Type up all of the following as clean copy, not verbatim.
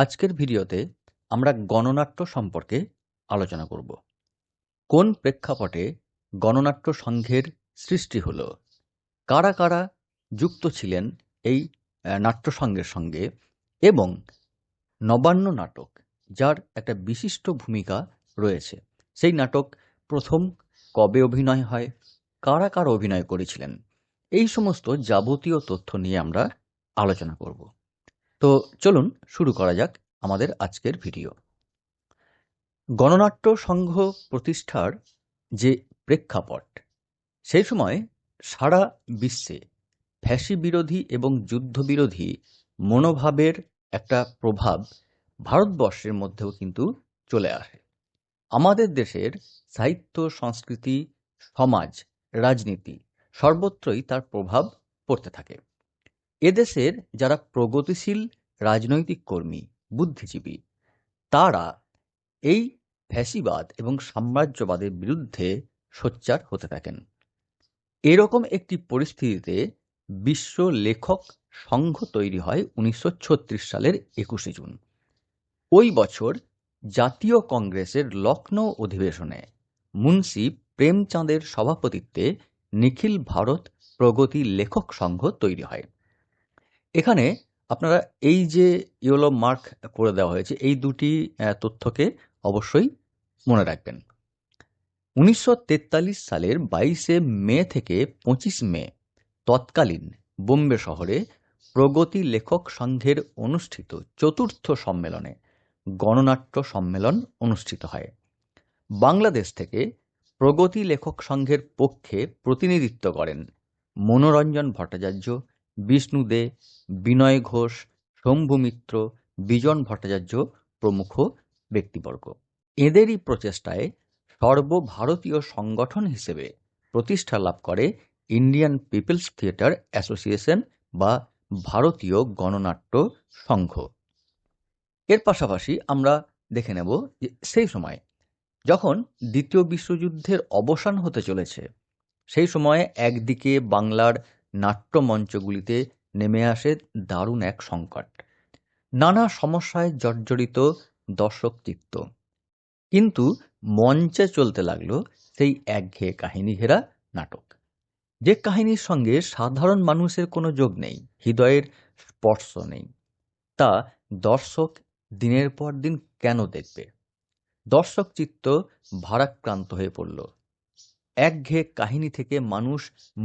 আজকের ভিডিওতে আমরা গণনাট্য সম্পর্কে আলোচনা করব। কোন প্রেক্ষাপটে গণনাট্য সংঘের সৃষ্টি হলো, কারা কারা যুক্ত ছিলেন এই নাট্যসংঘের সঙ্গে, এবং নবান্ন নাটক যার একটা বিশিষ্ট ভূমিকা রয়েছে, সেই নাটক প্রথম কবে অভিনয় হয়, কারা কারা অভিনয় করেছিলেন, এই সমস্ত যাবতীয় তথ্য নিয়ে আমরা আলোচনা করব। তো চলুন শুরু করা যাক আমাদের আজকের ভিডিও। গণনাট্য সংঘ প্রতিষ্ঠার যে প্রেক্ষাপট, সেই সময় সারা বিশ্বে ফ্যাসি বিরোধী এবং যুদ্ধবিরোধী মনোভাবের একটা প্রভাব ভারতবর্ষের মধ্যেও কিন্তু চলে আসে। আমাদের দেশের সাহিত্য, সংস্কৃতি, সমাজ, রাজনীতি সর্বত্রই তার প্রভাব পড়তে থাকে। এদেশের যারা প্রগতিশীল রাজনৈতিক কর্মী, বুদ্ধিজীবী, তারা এই ফ্যাসিবাদ এবং সাম্রাজ্যবাদের বিরুদ্ধে সোচ্চার হতে থাকেন। এরকম একটি পরিস্থিতিতে বিশ্ব লেখক সংঘ তৈরি হয় 1936 সালের 21শে জুন। ওই বছর জাতীয় কংগ্রেসের লখনৌ অধিবেশনে মুন্সি প্রেমচাঁদের সভাপতিত্বে নিখিল ভারত প্রগতি লেখক সংঘ তৈরি হয়। এখানে আপনারা এই যে ইয়েলো মার্ক করে দেওয়া হয়েছে, এই দুটি তথ্যকে অবশ্যই মনে রাখবেন। 1943 সালের 22শে মে থেকে 25 মে তৎকালীন বোম্বে শহরে প্রগতি লেখক সংঘের অনুষ্ঠিত চতুর্থ সম্মেলনে গণনাট্য সম্মেলন অনুষ্ঠিত হয়। বাংলাদেশ থেকে প্রগতি লেখক সংঘের পক্ষে প্রতিনিধিত্ব করেন মনোরঞ্জন ভট্টাচার্য, বিষ্ণু দে, বিনয় ঘোষ, শম্ভু মিত্র, বিজন ভট্টাচার্য প্রমুখ ব্যক্তিবর্গ। এদেরই প্রচেষ্টায় সর্বভারতীয় সংগঠন হিসেবে প্রতিষ্ঠা লাভ করে ইন্ডিয়ান পিপলস থিয়েটার অ্যাসোসিয়েশন বা ভারতীয় গণনাট্য সংঘ। এর পাশাপাশি আমরা দেখে নেব যে সেই সময় যখন দ্বিতীয় বিশ্বযুদ্ধের অবসান হতে চলেছে, সেই সময়ে একদিকে বাংলার নাট্যমঞ্চগুলিতে নেমে আসে দারুণ এক সংকট। নানা সমস্যায় জর্জরিত দর্শক চিত্ত, কিন্তু মঞ্চে চলতে লাগলো সেই একঘেয়ে কাহিনী ঘেরা নাটক, যে কাহিনীর সঙ্গে সাধারণ মানুষের কোনো যোগ নেই, হৃদয়ের স্পর্শ নেই। তা দর্শক দিনের পর দিন কেন দেখবে? দর্শক চিত্ত ভারাক্রান্ত হয়ে পড়ল। একঘেয়ে কাহিনী থেকে মানুষ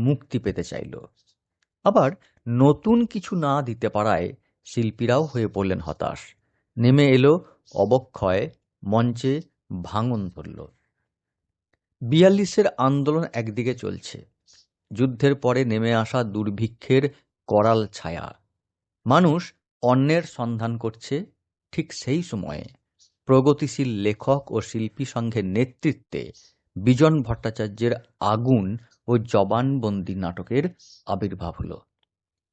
মুক্তি পেতে চাইল। আবার নতুন কিছু না দিতে পারায় শিল্পীরাও হয়ে পড়লেন হতাশ। নেমে এলো অবক্ষয়, মঞ্চে ভাঙন ধরল। 42-এর আন্দোলন একদিকে চলছে, যুদ্ধের পরে নেমে আসা দুর্ভিক্ষের করাল ছায়া, মানুষ অন্যের সন্ধান করছে। ঠিক সেই সময়ে প্রগতিশীল লেখক ও শিল্পী সংঘের নেতৃত্বে বিজন ভট্টাচার্যের আগুন ও জবানবন্দি নাটকের আবির্ভাব হলো।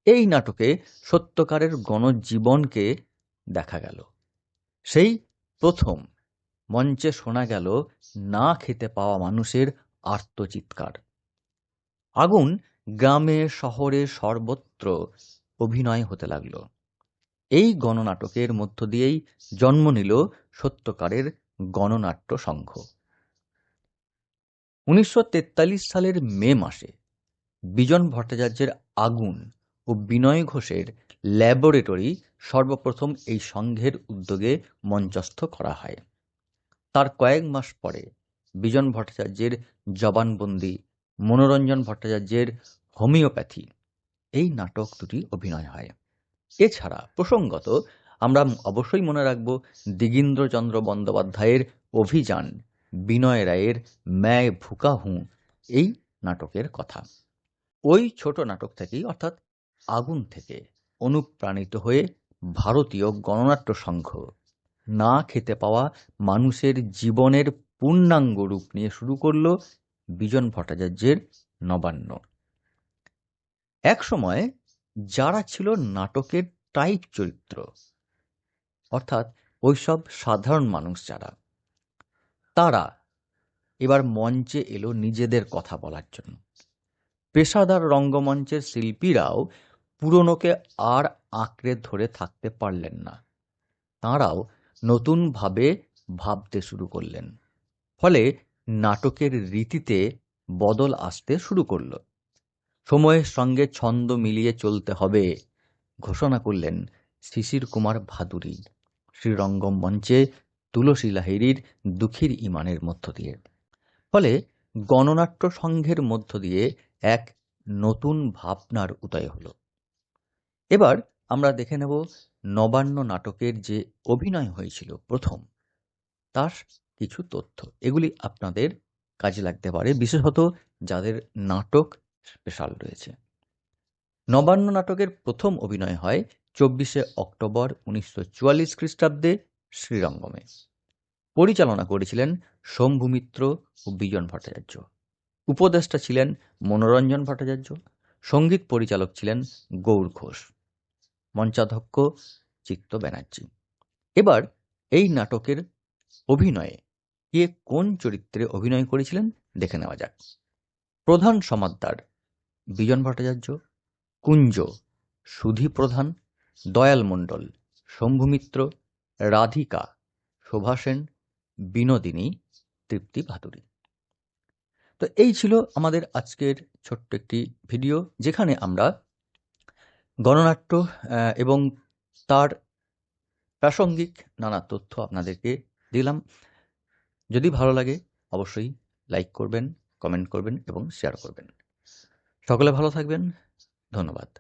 এই নাটকে সত্যকারের গণজীবনকে দেখা গেল। সেই প্রথম মঞ্চে শোনা গেল না খেতে পাওয়া মানুষের আর্তচিৎকার। আগুন গ্রামে শহরে সর্বত্র অভিনয় হতে লাগল। এই গণনাটকের মধ্য দিয়েই জন্ম নিল সত্যকারের গণনাট্য সংঘ। 1943 সালের মে মাসে বিজন ভট্টাচার্যের আগুন ও বিনয় ঘোষের ল্যাবরেটরি সর্বপ্রথম এই সংঘের উদ্যোগে মঞ্চস্থ করা হয়। তার কয়েক মাস পরে বিজন ভট্টাচার্যের জবানবন্দি, মনোরঞ্জন ভট্টাচার্যের হোমিওপ্যাথি, এই নাটক দুটি অভিনয় হয়। এছাড়া প্রসঙ্গত আমরা অবশ্যই মনে রাখব দিগীন্দ্রচন্দ্র বন্দ্যোপাধ্যায়ের অভিযান, বিনয় রায়ের मैं भूखा हूँ, এই নাটকের কথা। ওই ছোট নাটক থেকেই, অর্থাৎ আগুন থেকে অনুপ্রাণিত হয়ে ভারতীয় গণনাট্য সংঘ না খেতে পাওয়া মানুষের জীবনের পূর্ণাঙ্গ রূপ নিয়ে শুরু করল বিজন ভট্টাচার্যের নবান্ন। এক সময় যারা ছিল নাটকের টাইপ চরিত্র, অর্থাৎ ওইসব সাধারণ মানুষ যারা, তারা এবার মঞ্চে এলো নিজেদের কথা বলার জন্য। পেশাদার রঙ্গমঞ্চের শিল্পীরাও পুরনোকে আর আঁকড়ে ধরে থাকতে পারলেন না। তাঁরাও নতুনভাবে ভাবতে শুরু করলেন। ফলে নাটকের রীতিতে বদল আসতে শুরু করল। সময়ের সঙ্গে ছন্দ মিলিয়ে চলতে হবে ঘোষণা করলেন শিশির কুমার ভাদুড়ী শ্রীরঙ্গম মঞ্চে তুলসী লাহিড়ীর দুঃখীর ইমানের মধ্য দিয়ে। ফলে গণনাট্য সংঘের মধ্য দিয়ে এক নতুন ভাবনার উদয় হলো। এবার আমরা দেখে নেব নবান্ন নাটকের যে অভিনয় হয়েছিল প্রথম, তার কিছু তথ্য। এগুলি আপনাদের কাজে লাগতে পারে, বিশেষত যাদের নাটক স্পেশাল রয়েছে। নবান্ন নাটকের প্রথম অভিনয় হয় 24শে অক্টোবর 1944 খ্রিস্টাব্দে শ্রীরঙ্গমে। পরিচালনা করেছিলেন শম্ভু মিত্র ও বিজন ভট্টাচার্য। উপদেষ্টা ছিলেন মনোরঞ্জন ভট্টাচার্য। সঙ্গীত পরিচালক ছিলেন গৌর ঘোষ। মঞ্চাধ্যক্ষ চিত্ত ব্যানার্জি। এবার এই নাটকের অভিনয়ে কে কোন চরিত্রে অভিনয় করেছিলেন দেখে নেওয়া যাক। প্রধান সমাদদার বিজন ভট্টাচার্য, কুঞ্জ সুধী প্রধান, দয়াল মণ্ডল শম্ভু মিত্র, রাধিকা শোভা সেন, বিনোদিনী তৃপ্তি ভাদুড়ী। তো এই ছিল আমাদের আজকের ছোট্ট একটি ভিডিও, যেখানে আমরা গণনাট্য এবং তার প্রাসঙ্গিক নানা তথ্য আপনাদেরকে দিলাম। যদি ভালো লাগে অবশ্যই লাইক করবেন, কমেন্ট করবেন এবং শেয়ার করবেন। সকলে ভালো থাকবেন। ধন্যবাদ।